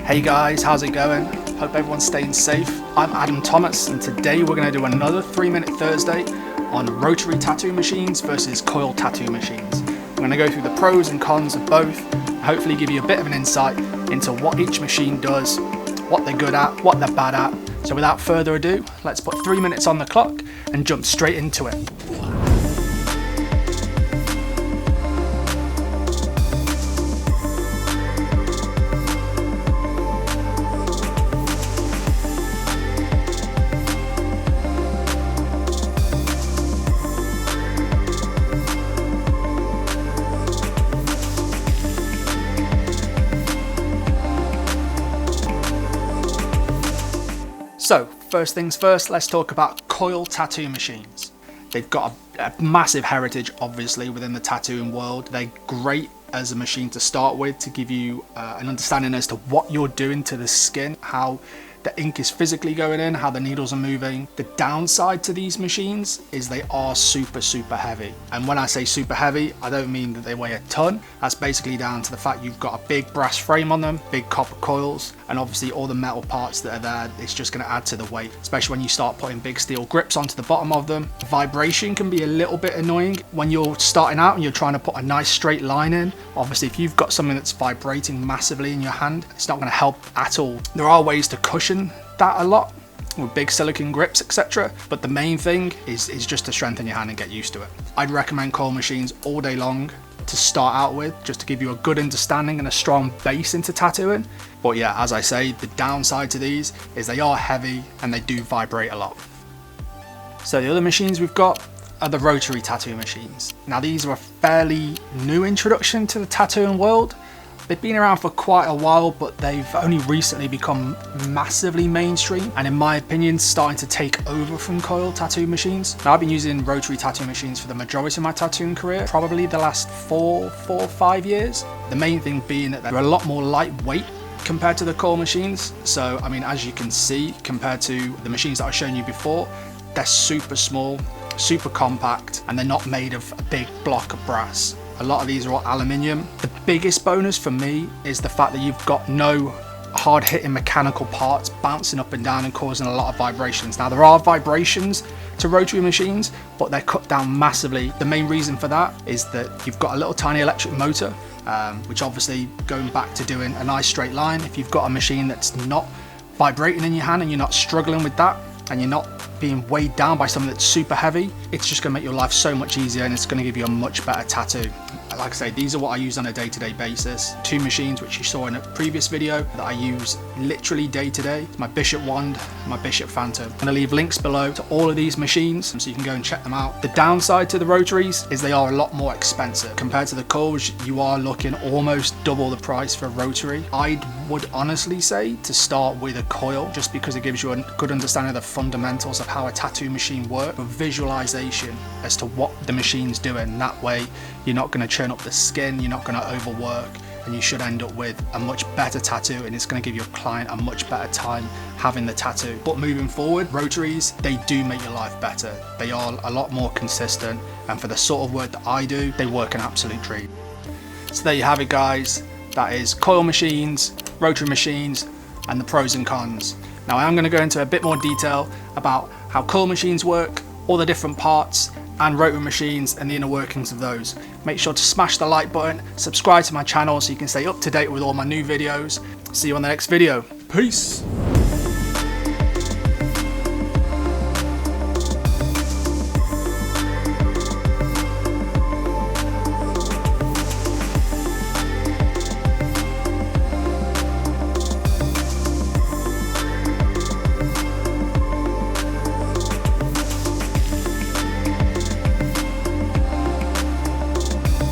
Hey guys, how's it going? Hope everyone's staying safe. I'm Adam Thomas, and today we're going to do another 3-minute Thursday on rotary tattoo machines versus coil tattoo machines. I'm going to go through the pros and cons of both, and hopefully give you a bit of an insight into what each machine does, what they're good at, what they're bad at. So without further ado, let's put 3 minutes on the clock and jump straight into it. So, first things first, let's talk about coil tattoo machines. They've got a massive heritage, obviously, within the tattooing world. They're great as a machine to start with, to give you an understanding as to what you're doing to the skin, how the ink is physically going in, how the needles are moving. The downside to these machines is they are super heavy. And when I say super heavy, I don't mean that they weigh a ton. That's basically down to the fact you've got a big brass frame on them, big copper coils, and obviously all the metal parts that are there, it's just going to add to the weight, especially when you start putting big steel grips onto the bottom of them. Vibration can be a little bit annoying when you're starting out and you're trying to put a nice straight line in. Obviously, if you've got something that's vibrating massively in your hand, it's not going to help at all. There are ways to cushion that a lot with big silicone grips, etc., but the main thing is just to strengthen your hand and get used to it. I'd recommend coil machines all day long to start out with, just to give you a good understanding and a strong base into tattooing. But yeah, as I say, the downside to these is they are heavy and they do vibrate a lot. So the other machines we've got are the rotary tattoo machines. Now these are a fairly new introduction to the tattooing world. They've been around for quite a while, but they've only recently become massively mainstream, and in my opinion starting to take over from coil tattoo machines. Now I've been using rotary tattoo machines for the majority of my tattooing career, probably the last 4 or 5 years. The main thing being that they're a lot more lightweight compared to the coil machines. So I mean, as you can see, compared to the machines that I've shown you before, they're super small, super compact, and they're not made of a big block of brass. A lot of these are all aluminium. The biggest bonus for me is the fact that you've got no hard hitting mechanical parts bouncing up and down and causing a lot of vibrations. Now there are vibrations to rotary machines, but they're cut down massively. The main reason for that is that you've got a little tiny electric motor, which obviously, going back to doing a nice straight line, if you've got a machine that's not vibrating in your hand and you're not struggling with that, and you're not being weighed down by something that's super heavy, it's just going to make your life so much easier, and it's going to give you a much better tattoo. Like I say, these are what I use on a day-to-day basis. 2 machines which you saw in a previous video that I use literally day-to-day. My Bishop Wand, my Bishop Phantom. I'm going to leave links below to all of these machines so you can go and check them out. The downside to the rotaries is they are a lot more expensive. Compared to the coils, you are looking almost double the price for a rotary. I would honestly say to start with a coil, just because it gives you a good understanding of the fundamentals of how a tattoo machine works, a visualization as to what the machine's doing. That way you're not going to churn up the skin, you're not going to overwork, and you should end up with a much better tattoo, and it's going to give your client a much better time having the tattoo. But moving forward, rotaries, they do make your life better. They are a lot more consistent, and for the sort of work that I do, they work an absolute treat. So there you have it, guys. That is coil machines, rotary machines, and the pros and cons. Now I am going to go into a bit more detail about how coil machines work, all the different parts, and rotary machines and the inner workings of those. Make sure to smash the like button, subscribe to my channel so you can stay up to date with all my new videos. See you on the next video. Peace.